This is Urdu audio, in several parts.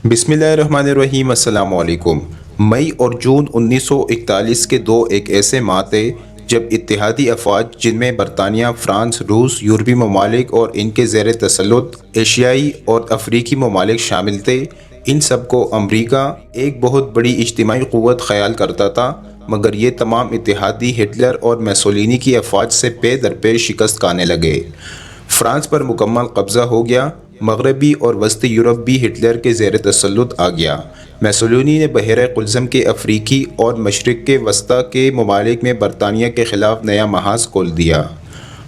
بسم اللہ الرحمن الرحیم۔ السلام علیکم۔ مئی اور جون 1941 کے دو ایک ایسے ماہ تھے جب اتحادی افواج جن میں برطانیہ، فرانس، روس، یورپی ممالک اور ان کے زیر تسلط ایشیائی اور افریقی ممالک شامل تھے، ان سب کو امریکہ ایک بہت بڑی اجتماعی قوت خیال کرتا تھا، مگر یہ تمام اتحادی ہٹلر اور میسولینی کی افواج سے پے در پے شکست کھانے لگے۔ فرانس پر مکمل قبضہ ہو گیا، مغربی اور وسطی یورپ بھی ہٹلر کے زیر تسلط آ گیا۔ میسولینی نے بحیرہ قلزم کے افریقی اور مشرق کے وسطی کے ممالک میں برطانیہ کے خلاف نیا محاذ کھول دیا۔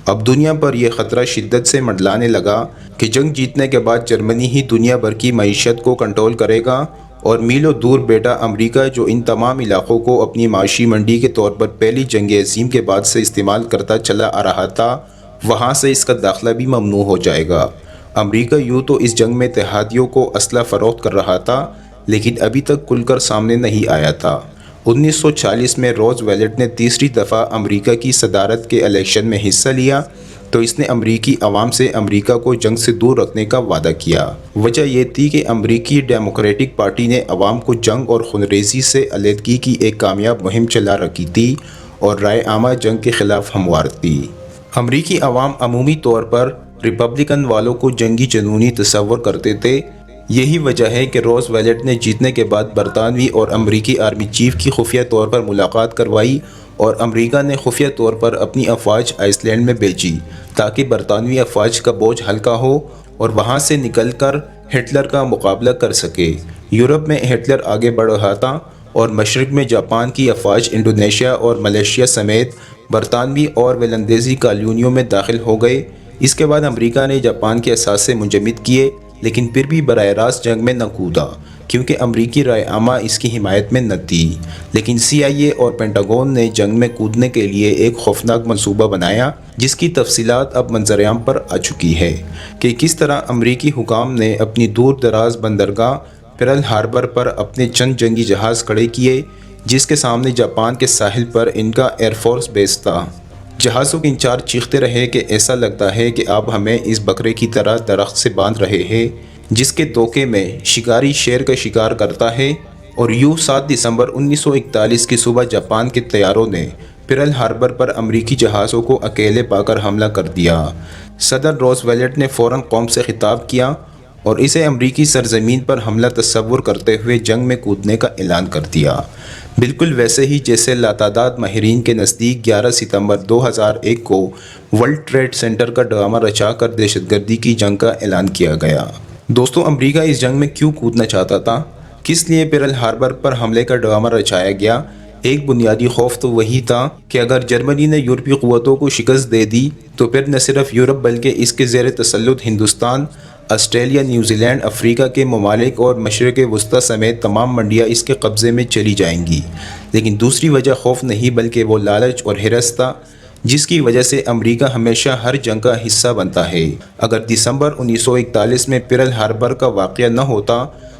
اب دنیا پر یہ خطرہ شدت سے منڈلانے لگا کہ جنگ جیتنے کے بعد جرمنی ہی دنیا بھر کی معیشت کو کنٹرول کرے گا، اور میلوں دور بیٹا امریکہ جو ان تمام علاقوں کو اپنی معاشی منڈی کے طور پر پہلی جنگ عظیم کے بعد سے استعمال کرتا چلا آ رہا تھا، وہاں سے اس کا داخلہ بھی ممنوع ہو جائے گا۔ امریکہ یوں تو اس جنگ میں اتحادیوں کو اسلحہ فروخت کر رہا تھا، لیکن ابھی تک کھل کر سامنے نہیں آیا تھا۔ 1940 میں روز ویلٹ نے تیسری دفعہ امریکہ کی صدارت کے الیکشن میں حصہ لیا تو اس نے امریکی عوام سے امریکہ کو جنگ سے دور رکھنے کا وعدہ کیا۔ وجہ یہ تھی کہ امریکی ڈیموکریٹک پارٹی نے عوام کو جنگ اور خونریزی سے علیحدگی کی ایک کامیاب مہم چلا رکھی تھی اور رائے عامہ جنگ کے خلاف ہموار تھی۔ امریکی عوام عمومی طور پر ریپبلکن والوں کو جنگی جنونی تصور کرتے تھے۔ یہی وجہ ہے کہ روز ویلٹ نے جیتنے کے بعد برطانوی اور امریکی آرمی چیف کی خفیہ طور پر ملاقات کروائی اور امریکہ نے خفیہ طور پر اپنی افواج آئس لینڈ میں بھیجی تاکہ برطانوی افواج کا بوجھ ہلکا ہو اور وہاں سے نکل کر ہٹلر کا مقابلہ کر سکے۔ یورپ میں ہٹلر آگے بڑھ رہا تھا اور مشرق میں جاپان کی افواج انڈونیشیا اور ملیشیا سمیت برطانوی اور ولندیزی کالونیوں میں داخل ہو گئے۔ اس کے بعد امریکہ نے جاپان کے اثاثے منجمد کیے، لیکن پھر بھی براہ راست جنگ میں نہ کودا کیونکہ امریکی رائے عامہ اس کی حمایت میں نہ تھی۔ لیکن CIA اور پینٹاگون نے جنگ میں کودنے کے لیے ایک خوفناک منصوبہ بنایا جس کی تفصیلات اب منظر عام پر آ چکی ہے کہ کس طرح امریکی حکام نے اپنی دور دراز بندرگاہ پرل ہاربر پر اپنے چند جنگی جہاز کھڑے کیے جس کے سامنے جاپان کے ساحل پر ان کا ایئر فورس بیس تھا۔ جہازوں کے انچارج چیختے رہے کہ ایسا لگتا ہے کہ آپ ہمیں اس بکرے کی طرح درخت سے باندھ رہے ہیں جس کے دھوکے میں شکاری شیر کا شکار کرتا ہے، اور یوں 7 دسمبر 1941 کی صبح جاپان کے طیاروں نے پرل ہاربر پر امریکی جہازوں کو اکیلے پا کر حملہ کر دیا۔ صدر روز ویلٹ نے فوراً قوم سے خطاب کیا اور اسے امریکی سرزمین پر حملہ تصور کرتے ہوئے جنگ میں کودنے کا اعلان کر دیا، بالکل ویسے ہی جیسے لاتعداد ماہرین کے نزدیک 11 ستمبر 2001 کو ورلڈ ٹریڈ سینٹر کا ڈرامہ رچا کر دہشت گردی کی جنگ کا اعلان کیا گیا۔ دوستو، امریکہ اس جنگ میں کیوں کودنا چاہتا تھا؟ کس لیے پرل ہاربر پر حملے کا ڈرامہ رچایا گیا؟ ایک بنیادی خوف تو وہی تھا کہ اگر جرمنی نے یورپی قوتوں کو شکست دے دی تو پھر نہ صرف یورپ بلکہ اس کے زیر تسلط ہندوستان، آسٹریلیا، نیوزی لینڈ، افریقہ کے ممالک اور مشرق وسطیٰ سمیت تمام منڈیاں اس کے قبضے میں چلی جائیں گی۔ لیکن دوسری وجہ خوف نہیں بلکہ وہ لالچ اور ہرس تھا جس کی وجہ سے امریکہ ہمیشہ ہر جنگ کا حصہ بنتا ہے۔ اگر دسمبر 1941 میں پرل ہاربر کا واقعہ نہ ہوتا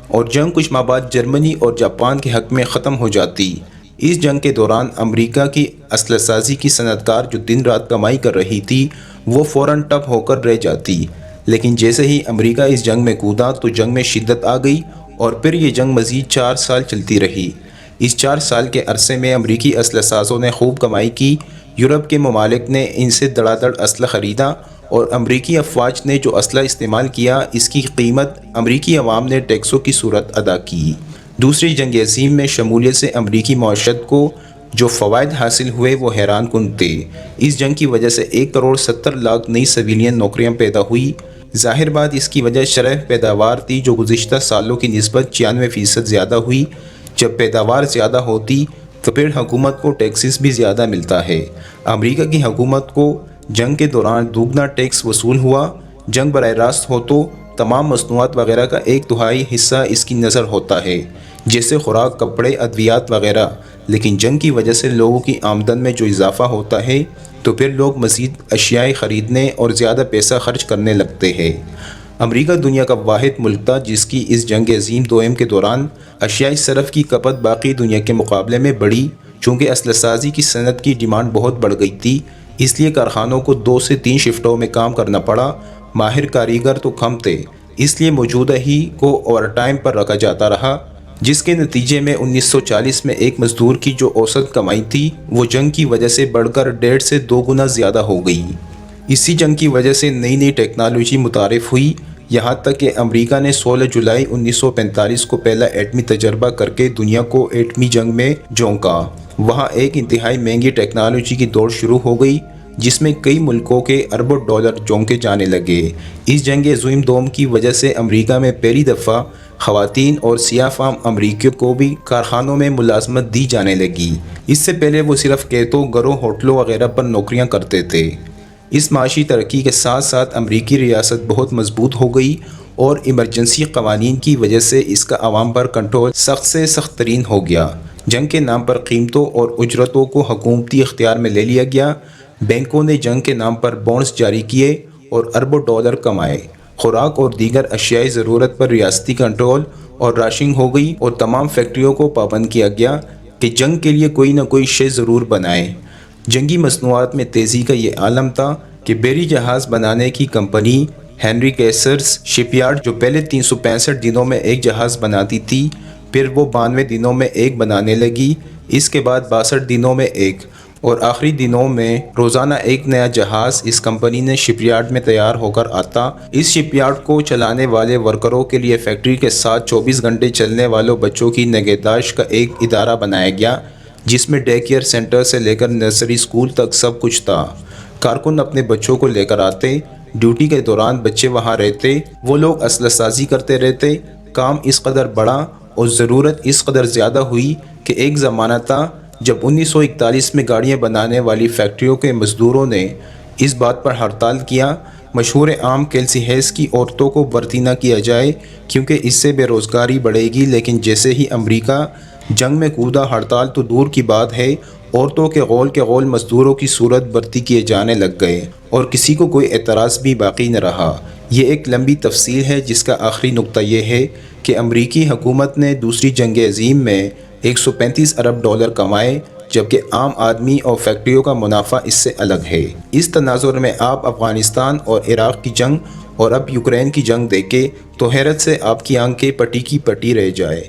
اور جنگ کچھ ماہ بعد جرمنی اور جاپان کے حق میں ختم ہو جاتی، اس جنگ کے دوران امریکہ کی اسلحہ سازی کی صنعت کار جو دن رات کمائی کر رہی تھی وہ فوراً ٹپ ہو کر رہ جاتی۔ لیکن جیسے ہی امریکہ اس جنگ میں کودا تو جنگ میں شدت آ گئی اور پھر یہ جنگ مزید 4 سال چلتی رہی۔ اس 4 سال کے عرصے میں امریکی اسلحہ سازوں نے خوب کمائی کی، یورپ کے ممالک نے ان سے دھڑا دھڑ اسلحہ خریدا اور امریکی افواج نے جو اسلحہ استعمال کیا اس کی قیمت امریکی عوام نے ٹیکسوں کی صورت ادا کی۔ دوسری جنگ عظیم میں شمولیت سے امریکی معیشت کو جو فوائد حاصل ہوئے وہ حیران کن تھے۔ اس جنگ کی وجہ سے 1,70,00,000 نئی سویلین نوکریاں پیدا ہوئی۔ ظاہر بات اس کی وجہ شرح پیداوار تھی جو گزشتہ سالوں کی نسبت 96% زیادہ ہوئی۔ جب پیداوار زیادہ ہوتی تو پھر حکومت کو ٹیکسز بھی زیادہ ملتا ہے۔ امریکہ کی حکومت کو جنگ کے دوران دوگنا ٹیکس وصول ہوا۔ جنگ براہ راست ہو تو تمام مصنوعات وغیرہ کا 1/3 حصہ اس کی نظر ہوتا ہے، جیسے خوراک، کپڑے، ادویات وغیرہ۔ لیکن جنگ کی وجہ سے لوگوں کی آمدن میں جو اضافہ ہوتا ہے تو پھر لوگ مزید اشیاء خریدنے اور زیادہ پیسہ خرچ کرنے لگتے ہیں۔ امریکہ دنیا کا واحد ملک تھا جس کی اس جنگ عظیم دوئم کے دوران اشیاء صرف کی کھپت باقی دنیا کے مقابلے میں بڑھی۔ چونکہ اسلحہ سازی کی صنعت کی ڈیمانڈ بہت بڑھ گئی تھی، اس لیے کارخانوں کو 2 سے 3 شفٹوں میں کام کرنا پڑا۔ ماہر کاریگر تو کم تھے، اس لیے موجودہ ہی کو اوور ٹائم پر رکھا جاتا رہا، جس کے نتیجے میں 1940 میں ایک مزدور کی جو اوسط کمائی تھی وہ جنگ کی وجہ سے بڑھ کر 1.5 سے 2 گنا زیادہ ہو گئی۔ اسی جنگ کی وجہ سے نئی نئی ٹیکنالوجی متعارف ہوئی، یہاں تک کہ امریکہ نے 16 جولائی 1945 کو پہلا ایٹمی تجربہ کر کے دنیا کو ایٹمی جنگ میں جھونکا۔ وہاں ایک انتہائی مہنگی ٹیکنالوجی کی دوڑ شروع ہو گئی، جس میں کئی ملکوں کے اربوں ڈالر جھونکے جانے لگے۔ اس جنگ عظیم دوم کی وجہ سے امریکہ میں پہلی دفعہ خواتین اور سیاہ فام امریکیوں کو بھی کارخانوں میں ملازمت دی جانے لگی۔ اس سے پہلے وہ صرف کھیتوں، گھروں، ہوٹلوں وغیرہ پر نوکریاں کرتے تھے۔ اس معاشی ترقی کے ساتھ ساتھ امریکی ریاست بہت مضبوط ہو گئی اور ایمرجنسی قوانین کی وجہ سے اس کا عوام پر کنٹرول سخت سے سخت ترین ہو گیا۔ جنگ کے نام پر قیمتوں اور اجرتوں کو حکومتی اختیار میں لے لیا گیا۔ بینکوں نے جنگ کے نام پر بانڈز جاری کیے اور اربوں ڈالر کمائے۔ خوراک اور دیگر اشیاء ضرورت پر ریاستی کنٹرول اور راشننگ ہو گئی اور تمام فیکٹریوں کو پابند کیا گیا کہ جنگ کے لیے کوئی نہ کوئی شے ضرور بنائیں۔ جنگی مصنوعات میں تیزی کا یہ عالم تھا کہ بحری جہاز بنانے کی کمپنی ہنری کیسرز شپ یارڈ، جو پہلے 365 دنوں میں ایک جہاز بناتی تھی، پھر وہ 92 دنوں میں ایک بنانے لگی، اس کے بعد 62 دنوں میں ایک، اور آخری دنوں میں روزانہ ایک نیا جہاز اس کمپنی نے شپ یارڈ میں تیار ہو کر آتا۔ اس شپ یارڈ کو چلانے والے ورکروں کے لیے فیکٹری کے ساتھ 24 گھنٹے چلنے والوں بچوں کی نگہداشت کا ایک ادارہ بنایا گیا، جس میں ڈے کیئر سینٹر سے لے کر نرسری اسکول تک سب کچھ تھا۔ کارکن اپنے بچوں کو لے کر آتے، ڈیوٹی کے دوران بچے وہاں رہتے، وہ لوگ اسلحہ سازی کرتے رہتے۔ کام اس قدر بڑھا اور ضرورت اس قدر زیادہ ہوئی کہ ایک زمانہ تھا جب 1941 میں گاڑیاں بنانے والی فیکٹریوں کے مزدوروں نے اس بات پر ہڑتال کیا، مشہور عام کیلسی ہیس کی عورتوں کو بھرتی نہ کیا جائے کیونکہ اس سے بے روزگاری بڑھے گی، لیکن جیسے ہی امریکہ جنگ میں کودا، ہڑتال تو دور کی بات ہے، عورتوں کے غول مزدوروں کی صورت بھرتی کیے جانے لگ گئے اور کسی کو کوئی اعتراض بھی باقی نہ رہا۔ یہ ایک لمبی تفصیل ہے جس کا آخری نقطہ یہ ہے کہ امریکی حکومت نے دوسری جنگ عظیم میں 135 ارب ڈالر کمائے، جبکہ عام آدمی اور فیکٹریوں کا منافع اس سے الگ ہے۔ اس تناظر میں آپ افغانستان اور عراق کی جنگ اور اب یوکرین کی جنگ دیکھیں تو حیرت سے آپ کی آنکھیں پٹی کی پٹی رہ جائے۔